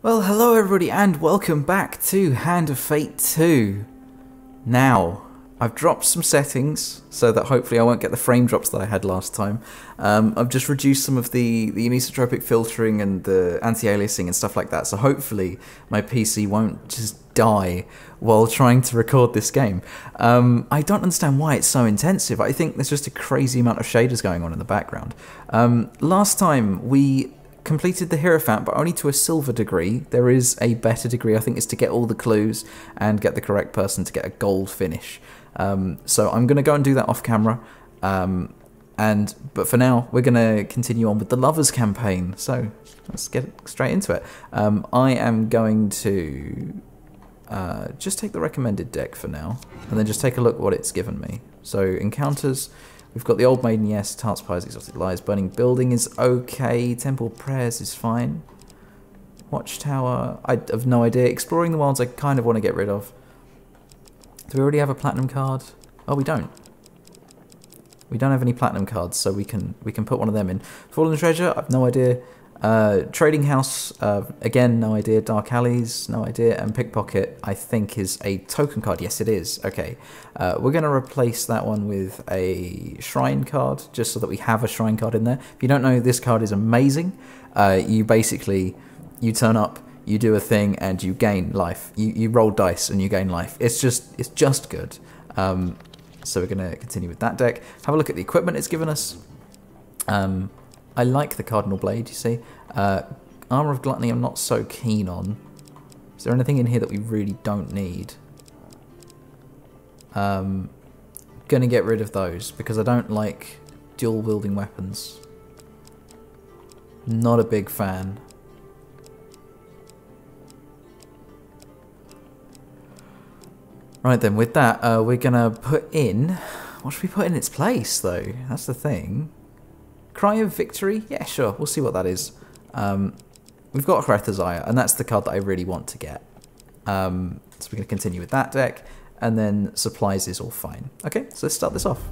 Well, hello everybody and welcome back to Hand of Fate 2. Now, I've dropped some settings so that hopefully I won't get the frame drops that I had last time. I've just reduced some of the anisotropic filtering and the anti-aliasing and stuff like that, so hopefully my PC won't just die while trying to record this game. I don't understand why it's so intensive. I think there's just a crazy amount of shaders going on in the background. Last time we completed the Hierophant, but only to a silver degree. There is a better degree, I think it's to get all the clues and get the correct person to get a gold finish. So I'm going to go and do that off camera. But for now, we're going to continue on with the Lovers campaign. So let's get straight into it. I am going to just take the recommended deck for now, and then just take a look at what it's given me. So encounters. We've got the Old Maiden, yes. Tarts, Pies, Exotic Lies. Burning Building is okay. Temple Prayers is fine. Watchtower, I have no idea. Exploring the Wilds, I kind of want to get rid of. Do we already have a Platinum card? Oh, we don't. We don't have any Platinum cards, so we can put one of them in. Fallen Treasure, I have no idea. Trading House, again, no idea. Dark Alleys, no idea. And Pickpocket, I think, is a token card. Yes, it is. Okay. We're going to replace that one with a Shrine card, just so that we have a Shrine card in there. If you don't know, this card is amazing. You turn up, you do a thing, and you gain life. You roll dice, and you gain life. It's just good. So we're going to continue with that deck. Have a look at the equipment it's given us. I like the Cardinal Blade, you see. Armor of Gluttony I'm not so keen on. Is there anything in here that we really don't need? Gonna get rid of those, because I don't like dual-wielding weapons. Not a big fan. Right then, with that, we're gonna put in... What should we put in its place, though? That's the thing. Cry of Victory? Yeah, sure. We'll see what that is. We've got Hrethazire, and that's the card that I really want to get. So we're going to continue with that deck, and then Supplies is all fine. Okay, so let's start this off.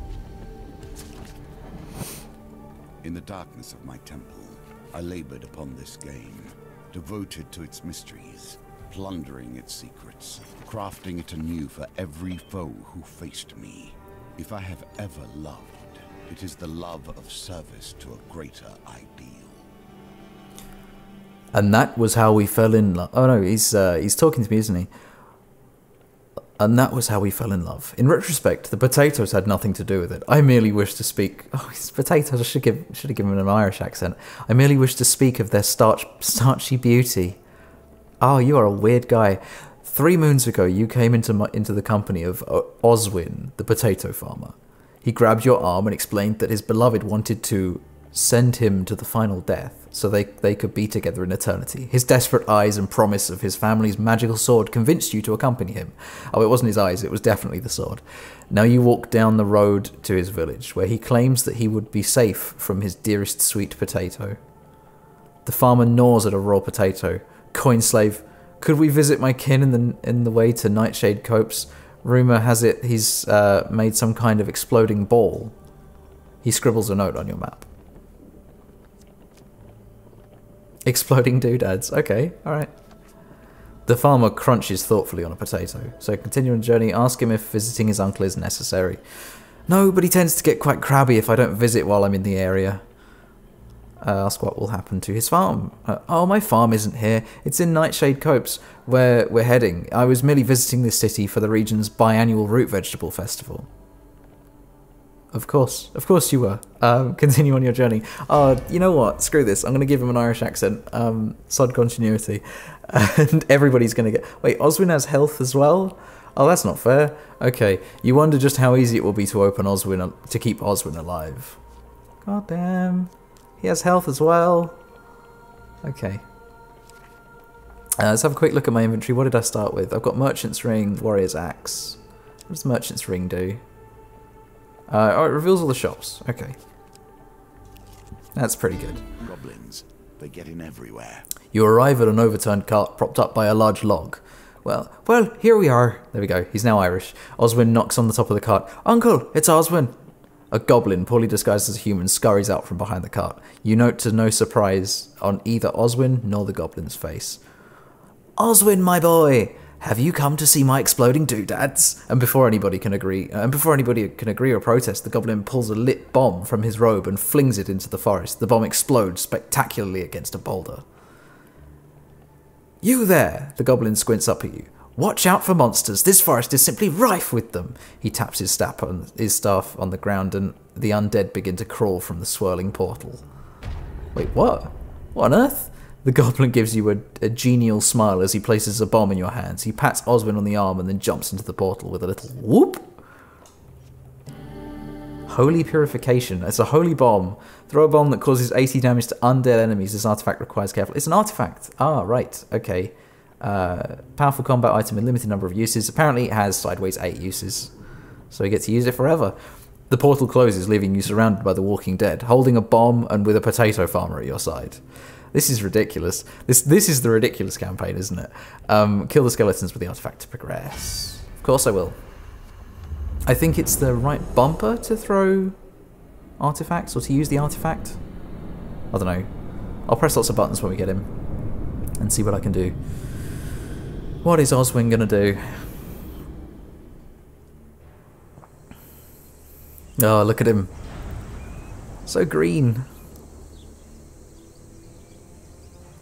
In the darkness of my temple, I labored upon this game, devoted to its mysteries, plundering its secrets, crafting it anew for every foe who faced me. If I have ever loved, it is the love of service to a greater ideal. And that was how we fell in love. Oh no, he's talking to me, isn't he? And that was how we fell in love. In retrospect, the potatoes had nothing to do with it. I merely wished to speak... Oh, it's potatoes. I should have given him an Irish accent. I merely wished to speak of their starchy beauty. Oh, you are a weird guy. 3 moons ago, you came into the company of Oswin, the potato farmer. He grabbed your arm and explained that his beloved wanted to send him to the final death so they could be together in eternity. His desperate eyes and promise of his family's magical sword convinced you to accompany him. Oh, it wasn't his eyes, it was definitely the sword. Now you walk down the road to his village, where he claims that he would be safe from his dearest sweet potato. The farmer gnaws at a raw potato. Coin slave, could we visit my kin in the way to Nightshade Copse? Rumour has it he's made some kind of exploding ball. He scribbles a note on your map. Exploding doodads. Okay, alright. The farmer crunches thoughtfully on a potato. So continue on the journey, ask him if visiting his uncle is necessary. No, but he tends to get quite crabby if I don't visit while I'm in the area. Ask what will happen to his farm. Oh, my farm isn't here. It's in Nightshade Copse, where we're heading. I was merely visiting this city for the region's biannual root vegetable festival. Of course you were. Continue on your journey. You know what? Screw this. I'm going to give him an Irish accent. Sod continuity. And everybody's going to get... Wait, Oswin has health as well? Oh, that's not fair. Okay, you wonder just how easy it will be to open Oswin, to keep Oswin alive. God damn. He has health as well. Okay. Let's have a quick look at my inventory. What did I start with? I've got Merchant's Ring, Warrior's Axe. What does Merchant's Ring do? Oh, it reveals all the shops. Okay. That's pretty good. Goblins, they get in everywhere. You arrive at an overturned cart propped up by a large log. Well, here we are. There we go. He's now Irish. Oswin knocks on the top of the cart. Uncle, it's Oswin. A goblin, poorly disguised as a human, scurries out from behind the cart. You note to no surprise on either Oswin nor the goblin's face. Oswin, my boy, have you come to see my exploding doodads? And before anybody can agree, or protest, the goblin pulls a lit bomb from his robe and flings it into the forest. The bomb explodes spectacularly against a boulder. You there! The goblin squints up at you. Watch out for monsters. This forest is simply rife with them. He taps his staff on the ground, and the undead begin to crawl from the swirling portal. Wait, what? What on earth? The goblin gives you a genial smile as he places a bomb in your hands. He pats Oswin on the arm and then jumps into the portal with a little whoop. Holy purification. It's a holy bomb. Throw a bomb that causes 80 damage to undead enemies. This artifact requires careful. It's an artifact. Ah, right. Okay. Powerful combat item with limited number of uses. Apparently it has sideways 8 uses. So you get to use it forever. The portal closes, leaving you surrounded by the walking dead, holding a bomb and with a potato farmer at your side. This is ridiculous. This is the ridiculous campaign, isn't it? Kill the skeletons with the artifact to progress. Of course I will. I think it's the right bumper to throw artifacts, or to use the artifact. I don't know. I'll press lots of buttons when we get him and see what I can do. What is Oswin gonna do? Oh, look at him. So green.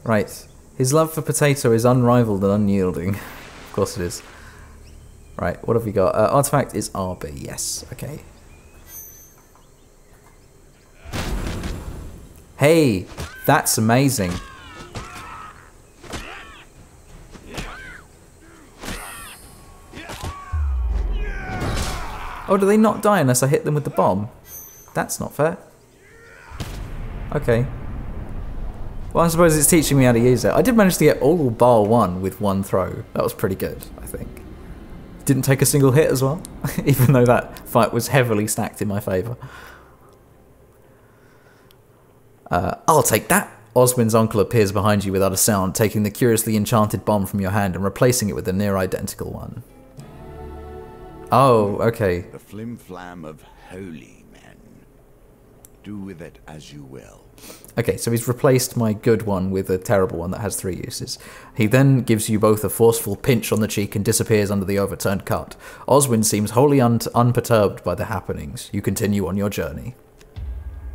Right. His love for potato is unrivaled and unyielding. Of course it is. Right, what have we got? Artifact is RB, yes. Okay. Hey, that's amazing. Oh, do they not die unless I hit them with the bomb? That's not fair. Okay. Well, I suppose it's teaching me how to use it. I did manage to get all bar 1 with one throw. That was pretty good, I think. Didn't take a single hit as well, even though that fight was heavily stacked in my favour. I'll take that. Oswin's uncle appears behind you without a sound, taking the curiously enchanted bomb from your hand and replacing it with a near-identical one. Oh, okay. The flim-flam of holy men. Do with it as you will. Okay, so he's replaced my good one with a terrible one that has 3 uses. He then gives you both a forceful pinch on the cheek and disappears under the overturned cut. Oswin seems wholly unperturbed by the happenings. You continue on your journey.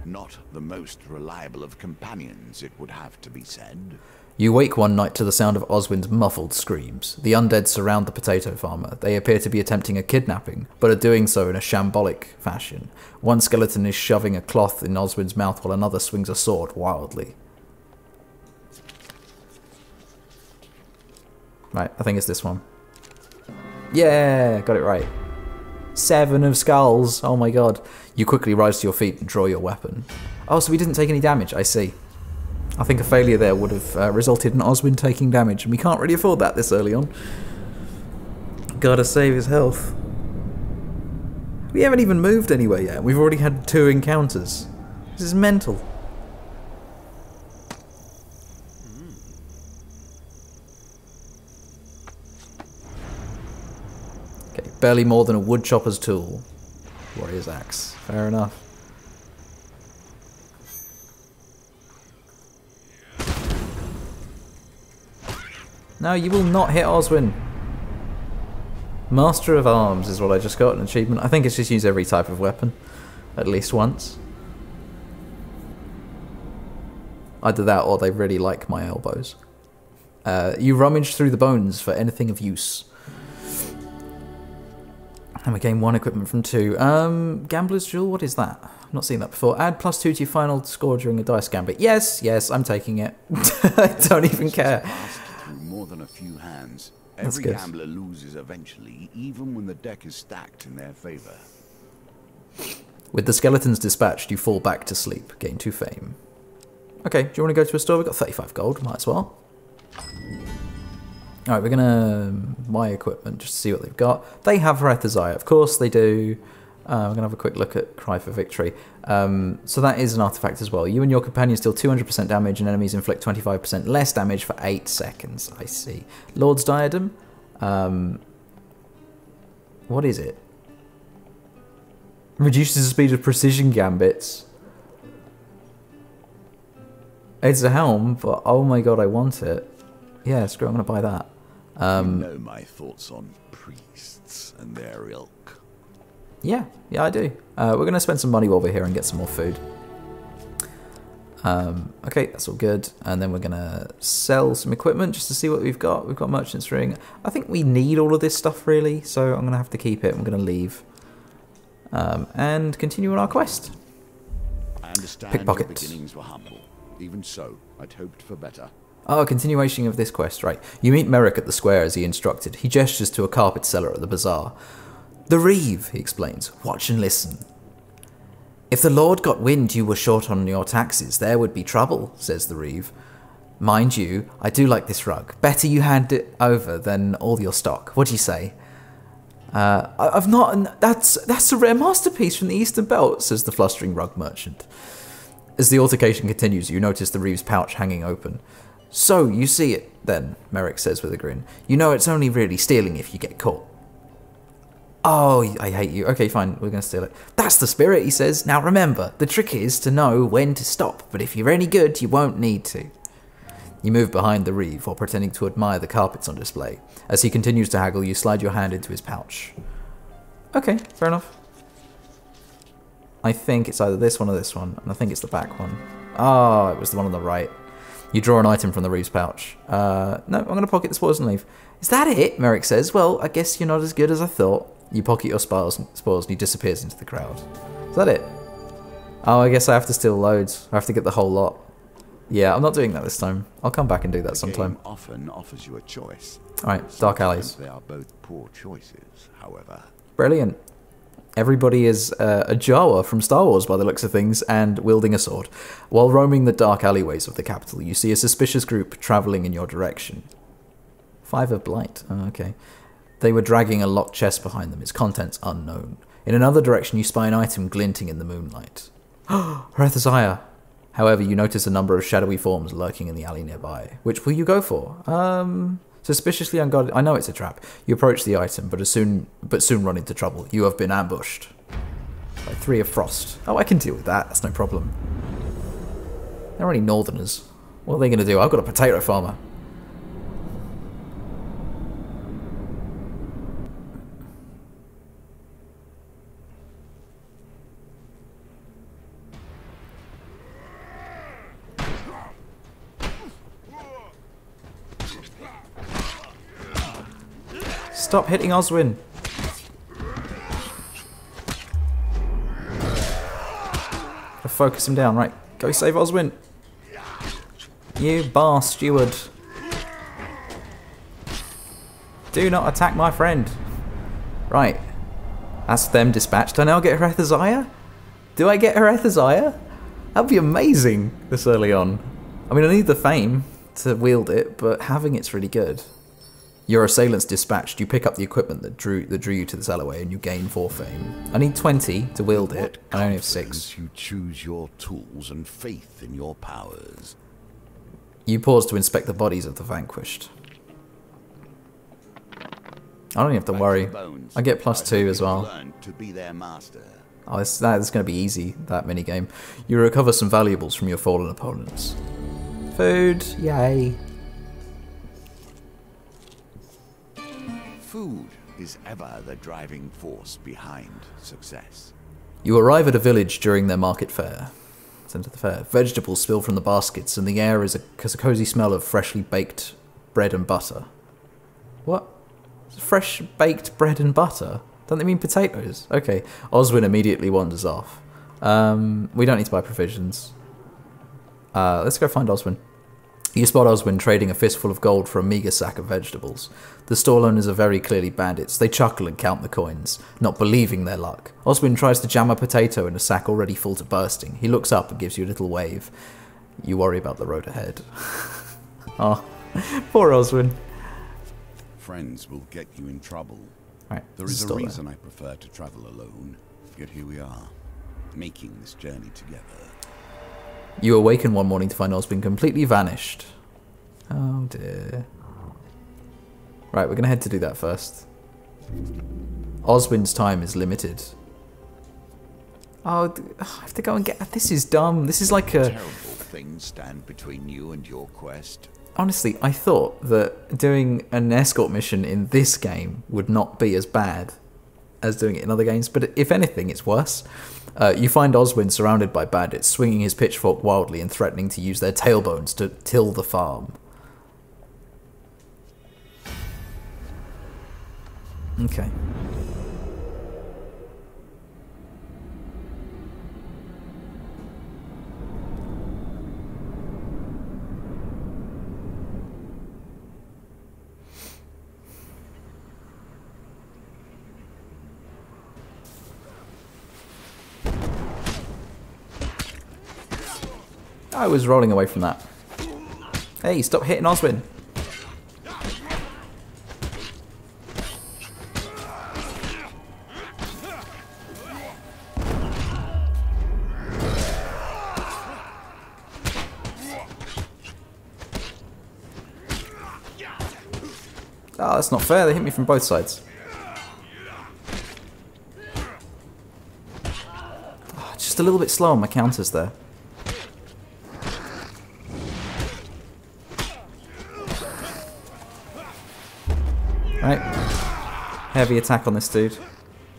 Not the most reliable of companions, it would have to be said. You wake one night to the sound of Oswin's muffled screams. The undead surround the potato farmer. They appear to be attempting a kidnapping, but are doing so in a shambolic fashion. One skeleton is shoving a cloth in Oswin's mouth while another swings a sword wildly. Right, I think it's this one. Yeah, got it right. 7 of skulls. Oh my god. You quickly rise to your feet and draw your weapon. Oh, so we didn't take any damage, I see. I think a failure there would have resulted in Oswin taking damage, and we can't really afford that this early on. Gotta save his health. We haven't even moved anywhere yet. We've already had 2 encounters. This is mental. Okay, barely more than a woodchopper's tool. Warrior's axe. Fair enough. No, you will not hit Oswin. Master of Arms is what I just got, an achievement. I think it's just use every type of weapon. At least once. Either that or they really like my elbows. You rummage through the bones for anything of use. And we gain 1 equipment from 2. Gambler's Jewel, what is that? I've not seen that before. Add +2 to your final score during a dice gambit. Yes, yes, I'm taking it. I don't even care. More than a few hands. That's Every good. gambler loses eventually, even when the deck is stacked in their favour. With the skeletons dispatched, you fall back to sleep. Gain 2 fame. Okay, do you want to go to a store? We've got 35 gold, might as well. Alright, we're gonna buy equipment just to see what they've got. They have Wrath's Eye, of course they do. We're gonna have a quick look at Cry for Victory. So that is an artifact as well. You and your companions deal 200% damage and enemies inflict 25% less damage for 8 seconds. I see. Lord's Diadem. What is it? Reduces the speed of precision gambits. It's a helm, but oh my god, I want it. Yeah, screw it, I'm going to buy that. You know my thoughts on priests and their ilk. Yeah, I do. We're going to spend some money while we're here and get some more food. Okay, that's all good. And then we're going to sell some equipment just to see what we've got. We've got merchant's ring. I think we need all of this stuff, really, so I'm going to have to keep it. I'm going to leave. And continue on our quest. I understand Pickpocket. your beginnings were humble. Even so, I'd hoped for better. Oh, a continuation of this quest, right. You meet Merrick at the square as he instructed. He gestures to a carpet seller at the bazaar. "The Reeve," he explains. "Watch and listen." "If the Lord got wind you were short on your taxes, there would be trouble," says the Reeve. "Mind you, I do like this rug. Better you hand it over than all your stock. What do you say?" I've not... That's a rare masterpiece from the Eastern Belt," says the flustering rug merchant. As the altercation continues, you notice the Reeve's pouch hanging open. "So, you see it, then," Merrick says with a grin. "You know it's only really stealing if you get caught." "Oh, I hate you. Okay, fine, we're going to steal it." "That's the spirit," he says. "Now remember, the trick is to know when to stop, but if you're any good, you won't need to." You move behind the Reeve while pretending to admire the carpets on display. As he continues to haggle, you slide your hand into his pouch. Okay, fair enough. I think it's either this one or this one, and I think it's the back one. Oh, it was the one on the right. You draw an item from the Reeve's pouch. No, I'm going to pocket the spoils and leave. "Is that it?" Merrick says. "Well, I guess you're not as good as I thought." You pocket your spoils and he disappears into the crowd. Is that it? Oh, I guess I have to steal loads. I have to get the whole lot. Yeah, I'm not doing that this time. I'll come back and do that sometime. The game often offers you a choice. Alright, dark alleys. Sometimes they are both poor choices, however. Brilliant. Everybody is a Jawa from Star Wars by the looks of things and wielding a sword. While roaming the dark alleyways of the capital, you see a suspicious group travelling in your direction. 5 of Blight. Oh, okay. They were dragging a locked chest behind them, its contents unknown. In another direction, you spy an item glinting in the moonlight. Rethazaya. However, you notice a number of shadowy forms lurking in the alley nearby. Which will you go for? Suspiciously unguarded. I know it's a trap. You approach the item, but soon run into trouble. You have been ambushed by 3 of Frost. Oh, I can deal with that. That's no problem. They're only northerners. What are they going to do? I've got a potato farmer. Stop hitting Oswin. I'll focus him down. Right, go save Oswin. You bar steward. Do not attack my friend. Right. That's them dispatched. I now get Rethazaya? Do I get Rethazaya? That'd be amazing this early on. I mean, I need the fame to wield it, but having it's really good. Your assailant's dispatched. You pick up the equipment that drew you to this alleyway, and you gain 4 fame. I need 20 to wield it. I only have 6. You choose your tools and faith in your powers. You pause to inspect the bodies of the vanquished. I don't even have to worry. I get +2 as well. To be their master. Oh, that's going to be easy, that minigame. You recover some valuables from your fallen opponents. Food, yay. Food is ever the driving force behind success. You arrive at a village during their market fair. Centre of the fair. Vegetables spill from the baskets, and the air has a cozy smell of freshly baked bread and butter. What? Fresh baked bread and butter? Don't they mean potatoes? Okay. Oswin immediately wanders off. We don't need to buy provisions. Let's go find Oswin. You spot Oswin trading a fistful of gold for a meagre sack of vegetables. The stall owners are very clearly bandits. They chuckle and count the coins, not believing their luck. Oswin tries to jam a potato in a sack already full to bursting. He looks up and gives you a little wave. You worry about the road ahead. Oh, poor Oswin. Friends will get you in trouble. Right, there is a reason I prefer to travel alone. Yet here we are, making this journey together. You awaken one morning to find Oswin completely vanished. Oh dear. Right, we're going to head to do that first. Oswin's time is limited. Oh, I have to go and get... This is dumb. This is like a... Terrible things stand between you and your quest. honestly, I thought that doing an escort mission in this game would not be as bad as doing it in other games, but if anything, it's worse. You find Oswin surrounded by bandits, swinging his pitchfork wildly and threatening to use their tailbones to till the farm. Okay. I was rolling away from that. Hey, stop hitting Oswin. Oh, that's not fair. They hit me from both sides. Oh, just a little bit slow on my counters there. Right. Heavy attack on this dude.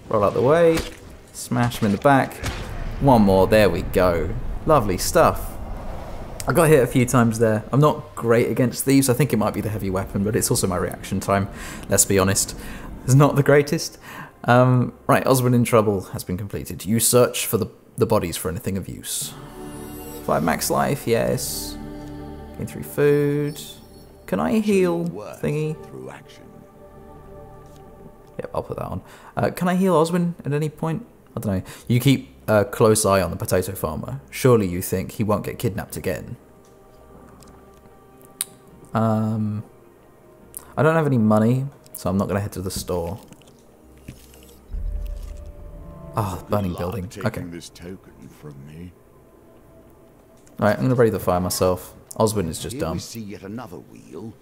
Roll out the way. Smash him in the back. One more. There we go. Lovely stuff. I got hit a few times there. I'm not great against thieves. I think it might be the heavy weapon, but it's also my reaction time. Let's be honest. It's not the greatest. Right, Oswin in trouble has been completed. You search for the bodies for anything of use. 5 max life, yes. Gain 3 food. Can I heal thingy? Through action. Yep, I'll put that on. Can I heal Oswin at any point? I don't know. You keep a close eye on the potato farmer. Surely you think he won't get kidnapped again. I don't have any money, so I'm not going to head to the store. Oh, the burning building. Okay. This token from me. Alright, I'm going to ready the fire myself. Oswin is just Here dumb. we see yet another wheel,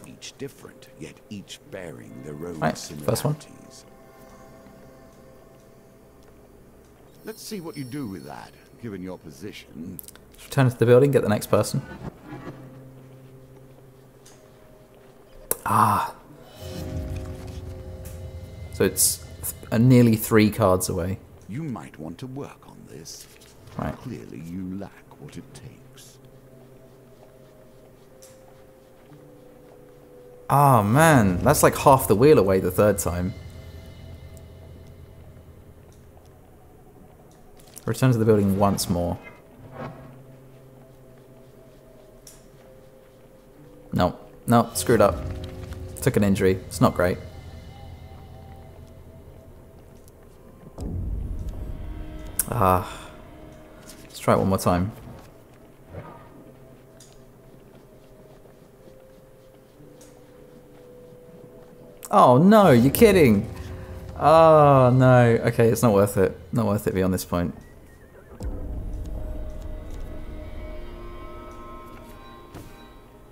each different, yet each bearing their own Right, similarities. first one. Let's see what you do with that, given your position. Return to the building, get the next person. Ah. So it's nearly 3 cards away. You might want to work on this. Right. Clearly you lack what it takes. Oh man, that's like half the wheel away the 3rd time. Return to the building once more. No, no, screwed up. Took an injury. It's not great. Ah. Let's try it one more time. Oh no, you're kidding! Oh no, okay, it's not worth it. Not worth it beyond this point.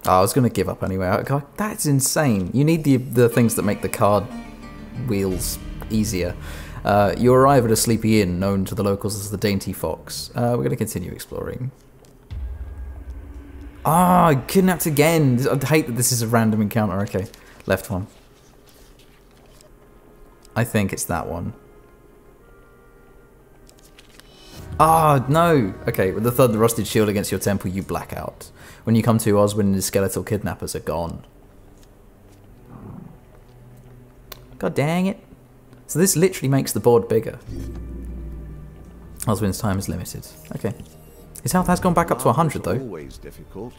Oh, I was going to give up anyway. God, that's insane. You need the things that make the card wheels easier. You arrive at a sleepy inn known to the locals as the Dainty Fox. We're going to continue exploring. Ah, kidnapped again. I hate that this is a random encounter. Okay, left one. I think it's that one. Ah, no. Okay, with the rusted shield against your temple, you black out. When you come to, Oswin and his skeletal kidnappers are gone. God dang it. So this literally makes the board bigger. Oswin's time is limited. Okay. His health has gone back up to 100 though. Always difficult.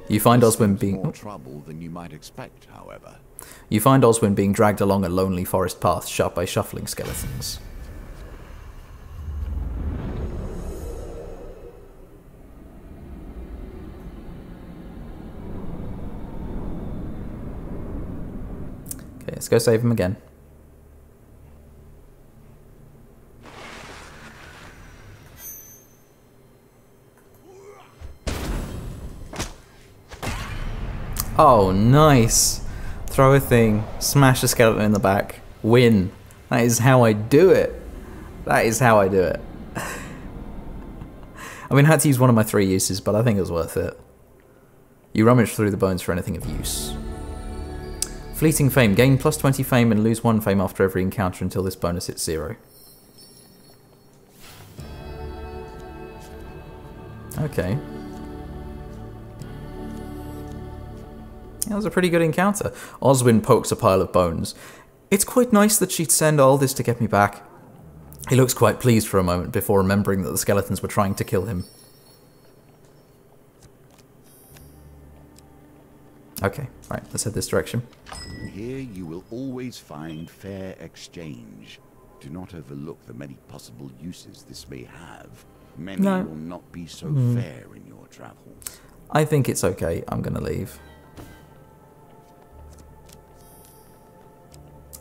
You find Oswin being more trouble than you might expect, however. You find Oswin being dragged along a lonely forest path shut by shuffling skeletons. Okay, let's go save him again. Oh, nice. Throw a thing, smash a skeleton in the back, win. That is how I do it. That is how I do it. I mean, I had to use one of my 3 uses, but I think it was worth it. You rummage through the bones for anything of use. Fleeting fame. Gain plus 20 fame and lose 1 fame after every encounter until this bonus hits 0. Okay. That was a pretty good encounter. Oswin pokes a pile of bones. It's quite nice that she'd send all this to get me back. He looks quite pleased for a moment before remembering that the skeletons were trying to kill him. Okay, right, let's head this direction. Here you will always find fair exchange. Do not overlook the many possible uses this may have. Many will not be so fair in your travels. I think it's okay. I'm going to leave.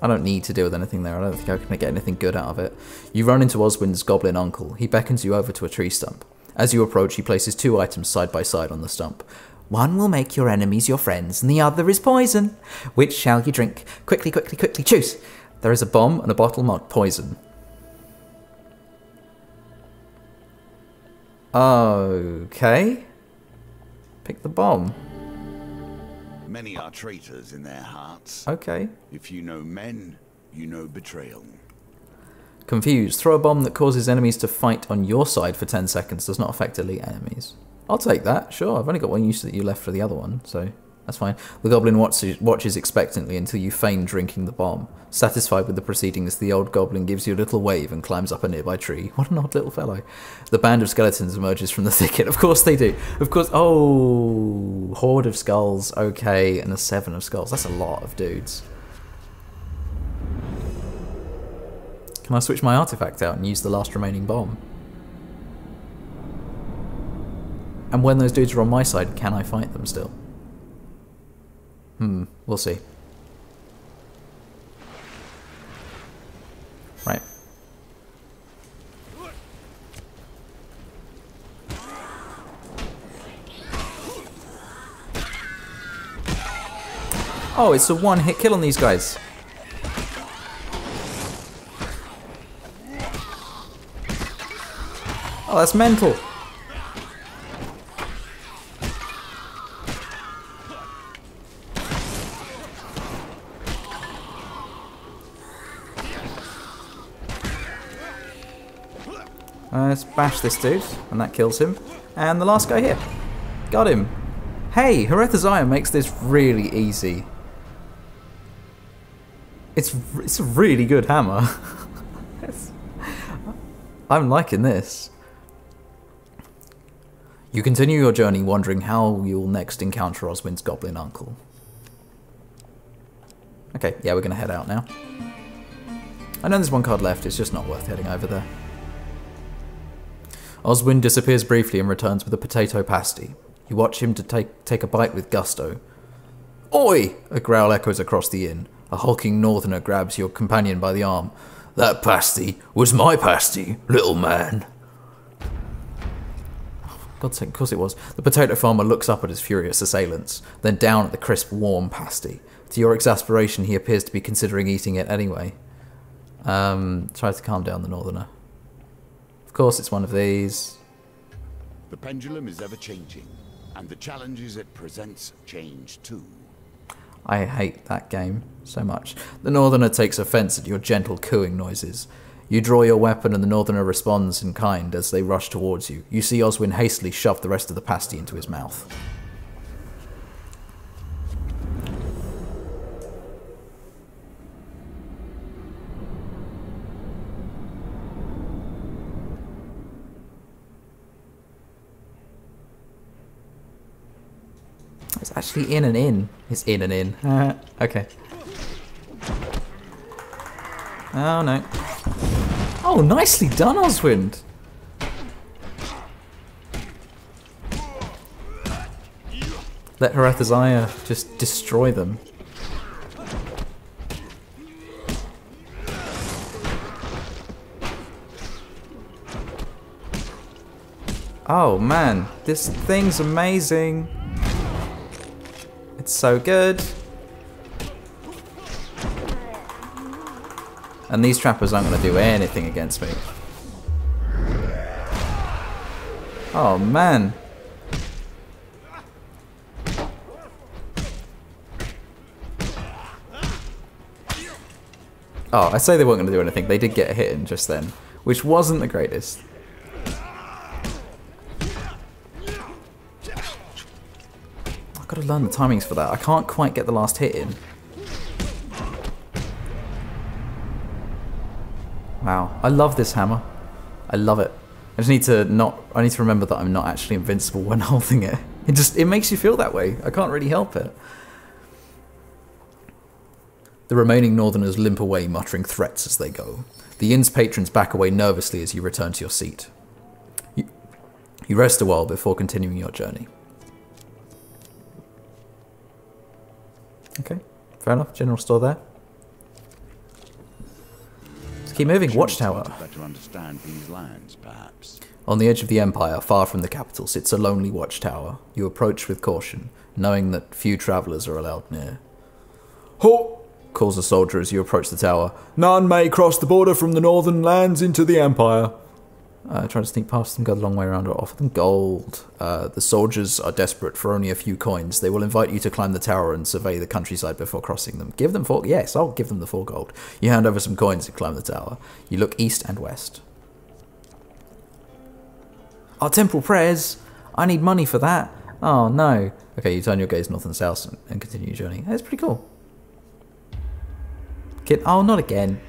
I don't need to deal with anything there. I don't think I can get anything good out of it. You run into Oswin's goblin uncle. He beckons you over to a tree stump. As you approach, he places 2 items side by side on the stump. One will make your enemies your friends, and the other is poison. Which shall you drink? Quickly, quickly, quickly, choose! There is a bomb and a bottle marked poison. Okay. Pick the bomb. Many are traitors in their hearts. Okay. If you know men, you know betrayal. Confused. Throw a bomb that causes enemies to fight on your side for 10 seconds. Does not affect elite enemies. I'll take that. Sure, I've only got one use that you left for the other one, so that's fine. The goblin watches expectantly until you feign drinking the bomb. Satisfied with the proceedings, the old goblin gives you a little wave and climbs up a nearby tree. What an odd little fellow. The band of skeletons emerges from the thicket. Of course they do. Of course. Oh, horde of skulls. Okay, and a 7 of skulls. That's a lot of dudes. Can I switch my artifact out and use the last remaining bomb? And when those dudes are on my side, can I fight them still? We'll see. Right. Oh, it's a one-hit kill on these guys. Oh, that's mental. Let's bash this dude, and that kills him. And the last guy here. Got him. Hey, Herethaziah makes this really easy. It's a really good hammer. I'm liking this. You continue your journey wondering how you'll next encounter Oswin's goblin uncle. Okay, yeah, we're going to head out now. I know there's one card left, it's just not worth heading over there. Oswin disappears briefly and returns with a potato pasty. You watch him to take a bite with gusto. Oi! A growl echoes across the inn. A hulking northerner grabs your companion by the arm. That pasty was my pasty, little man. God's sake, of course it was. The potato farmer looks up at his furious assailants, then down at the crisp, warm pasty. To your exasperation, he appears to be considering eating it anyway. Tries to calm down the northerner. Of course it's one of these. The pendulum is ever changing, and the challenges it presents change too. I hate that game so much. The northerner takes offense at your gentle cooing noises. You draw your weapon and the northerner responds in kind as they rush towards you. You see Oswin hastily shove the rest of the pasty into his mouth. It's actually in and in. It's in and in. Okay. Oh no. Oh, nicely done, Oswin. Let Herethaziah just destroy them. Oh man, this thing's amazing. It's so good. And these trappers aren't going to do anything against me. Oh man. Oh, I say they weren't going to do anything. They did get a hit in just then, which wasn't the greatest. I've got to learn the timings for that. I can't quite get the last hit in. Wow, I love this hammer. I love it. I just need to I need to remember that I'm not actually invincible when holding it. It makes you feel that way. I can't really help it. The remaining northerners limp away, muttering threats as they go. The inn's patrons back away nervously as you return to your seat. You rest a while before continuing your journey. Okay, fair enough. General store there. Let's keep moving. Watchtower. To better understand these lands, perhaps. On the edge of the empire, far from the capital, sits a lonely watchtower. You approach with caution, knowing that few travellers are allowed near. Halt! Calls a soldier as you approach the tower. None may cross the border from the northern lands into the empire. Try to sneak past them, go the long way around, or offer them gold. The soldiers are desperate for only a few coins. They will invite you to climb the tower and survey the countryside before crossing them. Give them 4... Yes, I'll give them the 4 gold. You hand over some coins and climb the tower. You look east and west. Our temple prayers! I need money for that. Oh, no. Okay, you turn your gaze north and south and continue your journey. That's pretty cool. Oh, not again.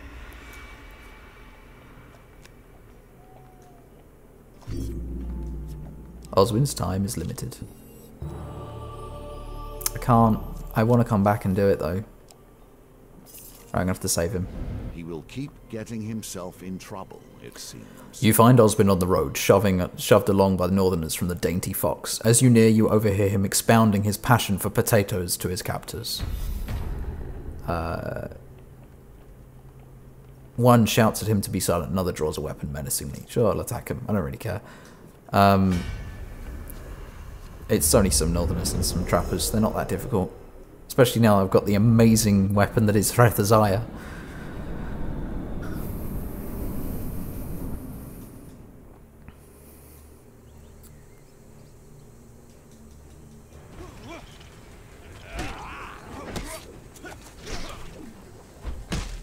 Oswin's time is limited. I want to come back and do it, though. I'm going to have to save him. He will keep getting himself in trouble, it seems. You find Oswin on the road, shoved along by the northerners from the Dainty Fox. As you near, you overhear him expounding his passion for potatoes to his captors. One shouts at him to be silent, another draws a weapon menacingly. Sure, I'll attack him. I don't really care. It's only some northerners and some trappers. They're not that difficult. Especially now I've got the amazing weapon that is Threthazaya.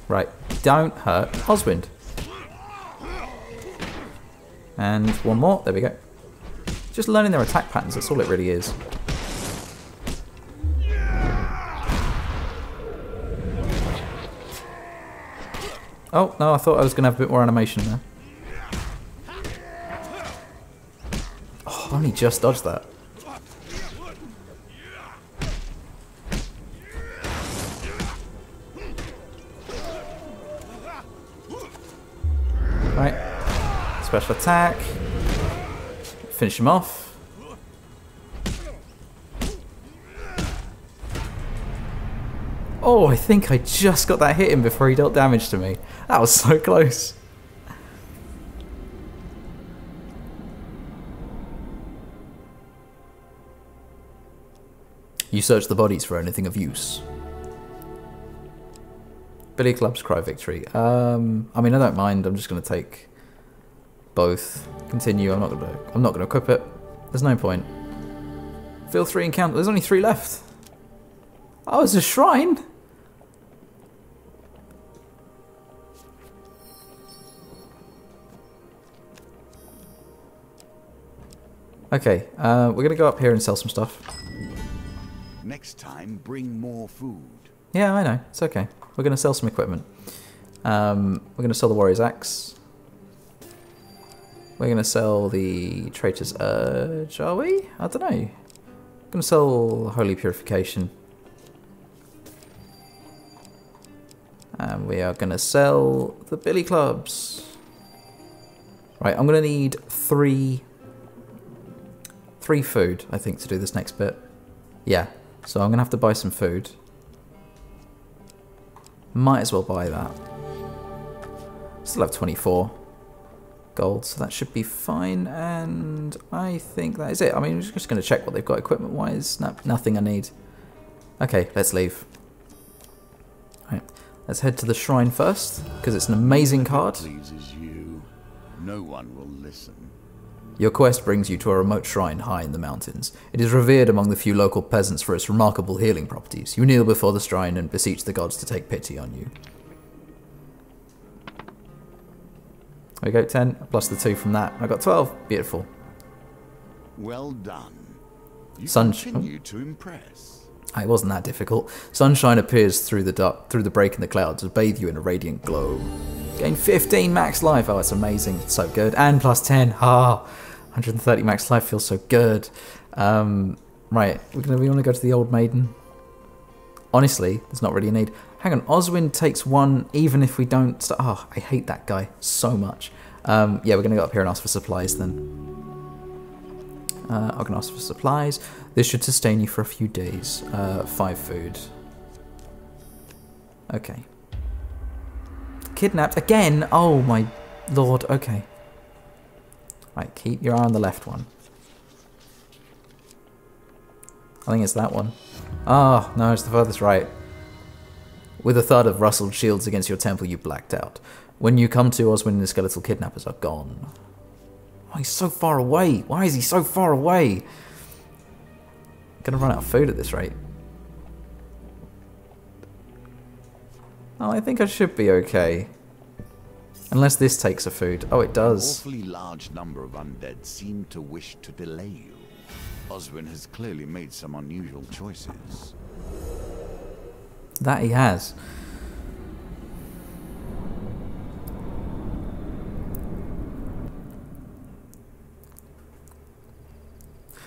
Right, don't hurt Oswin. And one more, there we go. Just learning their attack patterns, that's all it really is. Oh, no, I thought I was going to have a bit more animation there. Oh, I only just dodged that. Right, special attack. Finish him off. Oh, I think I just got that hit in before he dealt damage to me. That was so close. You search the bodies for anything of use. Billy clubs cry victory. I mean, I don't mind. I'm just going to take both. Continue. I'm not going to equip it. There's no point. Fill 3 encounter. There's only 3 left. Oh, it's a shrine. Okay, we're going to go up here and sell some stuff. Next time, bring more food. Yeah, I know. It's okay. We're going to sell some equipment. We're going to sell the Warrior's Axe. We're going to sell the Traitor's Urge, are we? I don't know. We're going to sell Holy Purification. And we are going to sell the Billy Clubs. Right, I'm going to need 3 food, I think, to do this next bit. Yeah, so I'm going to have to buy some food. Might as well buy that. Still have 24 gold, so that should be fine. And I think that is it. I mean, I'm just going to check what they've got equipment-wise. No, nothing I need. Okay, let's leave. Right, let's head to the shrine first, because it's an amazing card. Pleases you. No one will listen. Your quest brings you to a remote shrine high in the mountains. It is revered among the few local peasants for its remarkable healing properties. You kneel before the shrine and beseech the gods to take pity on you. we go, 10 plus the 2 from that. I got 12. Beautiful. Well done. You Sunshine. continue to impress. It wasn't that difficult. Sunshine appears through the break in the clouds to bathe you in a radiant glow. Gain 15 max life. Oh, it's amazing. It's so good. And plus 10. Ah, 130 max life feels so good. Right, we want to go to the Old Maiden. Honestly, there's not really a need. Hang on, Oswin takes 1 even if we don't... Oh, I hate that guy so much. Yeah, we're going to go up here and ask for supplies then. I'm going to ask for supplies. This should sustain you for a few days. 5 food. Okay. Kidnapped again? Oh my lord, okay. Right, keep your eye on the left one. I think it's that one. Ah, no, it's the furthest right. With a thud of rustled shields against your temple, you blacked out. When you come to, Oswin and the skeletal kidnappers are gone. Oh, he's so far away. Why is he so far away? Gonna run out of food at this rate. Oh, I think I should be okay. Unless this takes a food. Oh, it does. An awfully large number of undead seem to wish to delay you. Oswin has clearly made some unusual choices. That he has.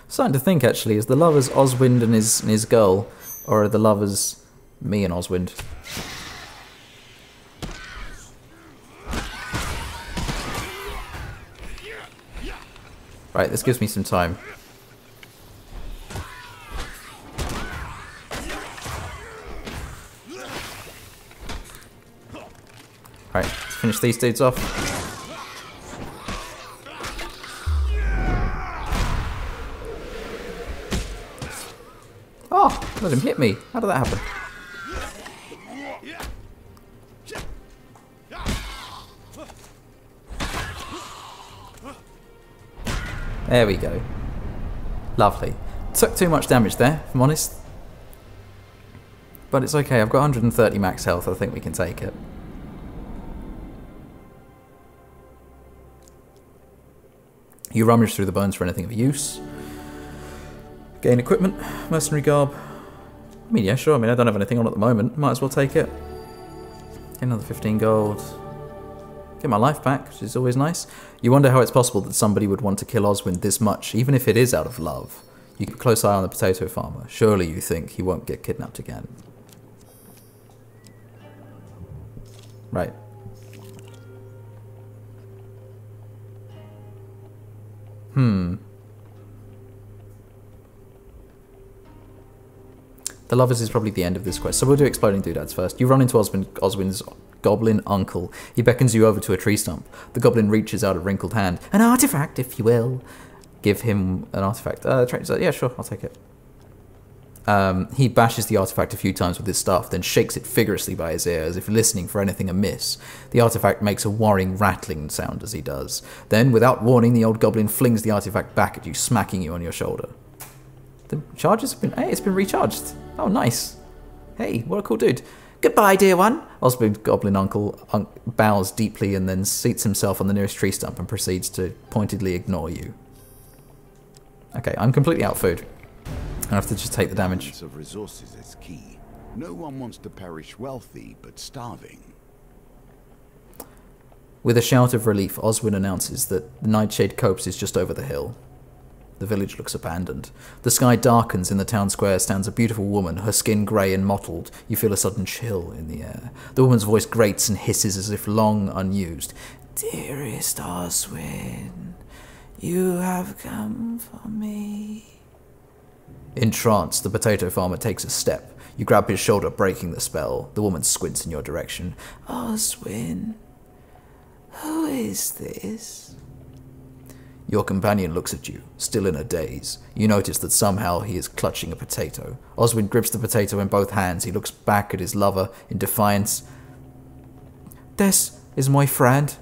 Starting to think, actually, is the lovers Oswind and his girl, or are the lovers me and Oswind? Right, this gives me some time. Right, let's finish these dudes off. Oh, let him hit me. How did that happen? There we go. Lovely. Took too much damage there, if I'm honest. But it's okay, I've got 130 max health, I think we can take it. You rummage through the bones for anything of use. Gain equipment, mercenary garb. I mean, yeah, sure, I mean, I don't have anything on at the moment. Might as well take it. Get another 15 gold. Get my life back, which is always nice. You wonder how it's possible that somebody would want to kill Oswin this much, even if it is out of love. You keep a close eye on the potato farmer. Surely you think he won't get kidnapped again. Right. The lovers is probably the end of this quest, so we'll do exploding doodads first. You run into Oswin's goblin uncle. He beckons you over to a tree stump. The goblin reaches out a wrinkled hand. An artifact, if you will. Give him an artifact. Yeah, sure, I'll take it. He bashes the artifact a few times with his staff, then shakes it vigorously by his ear as if listening for anything amiss. The artifact makes a worrying, rattling sound as he does. Then, without warning, the old goblin flings the artifact back at you, smacking you on your shoulder. The charges have been... Hey, it's been recharged. Oh, nice. Hey, what a cool dude. Goodbye, dear one. Oswin's goblin uncle bows deeply and then seats himself on the nearest tree stump and proceeds to pointedly ignore you. Okay, I'm completely out of food. I have to just take the damage. Balance of resources is key. No one wants to perish wealthy, but starving. With a shout of relief, Oswin announces that the Nightshade Copse is just over the hill. The village looks abandoned. The sky darkens. In the town square stands a beautiful woman, her skin grey and mottled. You feel a sudden chill in the air. The woman's voice grates and hisses as if long unused. Dearest Oswin, you have come for me. Entranced, the potato farmer takes a step. You grab his shoulder, breaking the spell. The woman squints in your direction. Oswin, who is this? Your companion looks at you, still in a daze. You notice that somehow he is clutching a potato. Oswin grips the potato in both hands. He looks back at his lover in defiance. This is my friend.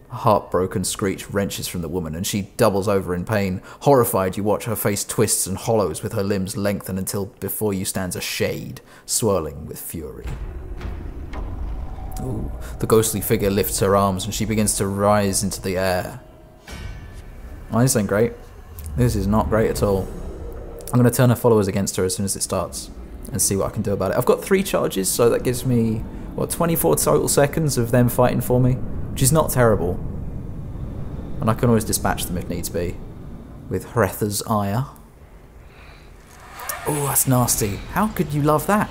A heartbroken screech wrenches from the woman, and she doubles over in pain. Horrified, you watch her face twists and hollows with her limbs lengthen until before you stands a shade, swirling with fury. Ooh. The ghostly figure lifts her arms and she begins to rise into the air. Oh, this ain't great. This is not great at all. I'm going to turn her followers against her as soon as it starts and see what I can do about it. I've got 3 charges, so that gives me, what, 24 total seconds of them fighting for me, which is not terrible. And I can always dispatch them if needs be with Hretha's ire. Oh, that's nasty. How could you love that?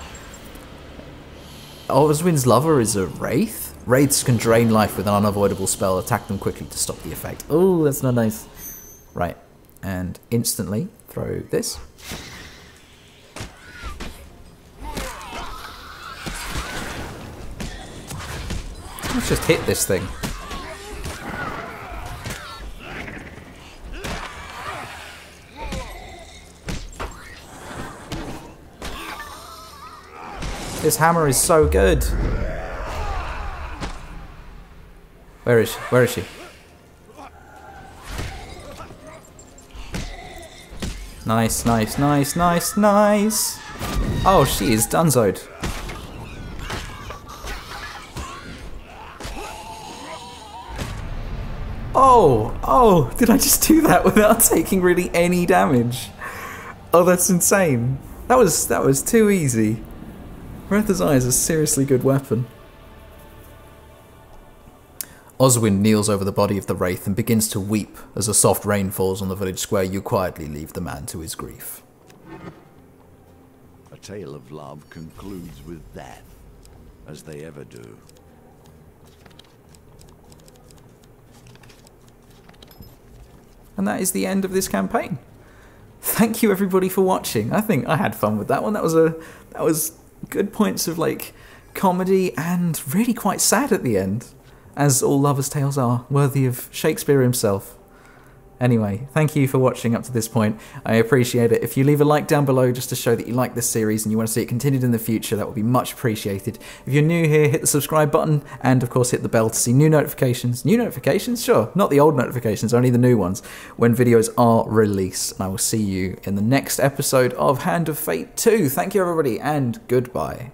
Oswin's lover is a wraith? Wraiths can drain life with an unavoidable spell. Attack them quickly to stop the effect. Oh, that's not nice. Right, and instantly throw this. Let's just hit this thing. This hammer is so good. Where is she? Where is she? Nice, nice, nice, nice, nice. Oh, she is donezoed. Oh, did I just do that without taking really any damage? Oh, that's insane. That was too easy. Hretha's Eye is a seriously good weapon. Oswin kneels over the body of the wraith and begins to weep as a soft rain falls on the village square. You quietly leave the man to his grief. A tale of love concludes with death, as they ever do. And that is the end of this campaign. Thank you everybody for watching. I think I had fun with that one. That was good points of like comedy and really quite sad at the end, as all lovers' tales are, worthy of Shakespeare himself. Anyway, thank you for watching up to this point. I appreciate it. If you leave a like down below just to show that you like this series and you want to see it continued in the future, that would be much appreciated. If you're new here, hit the subscribe button and of course hit the bell to see new notifications. New notifications? Sure, not the old notifications, only the new ones, when videos are released. And I will see you in the next episode of Hand of Fate 2. Thank you everybody and goodbye.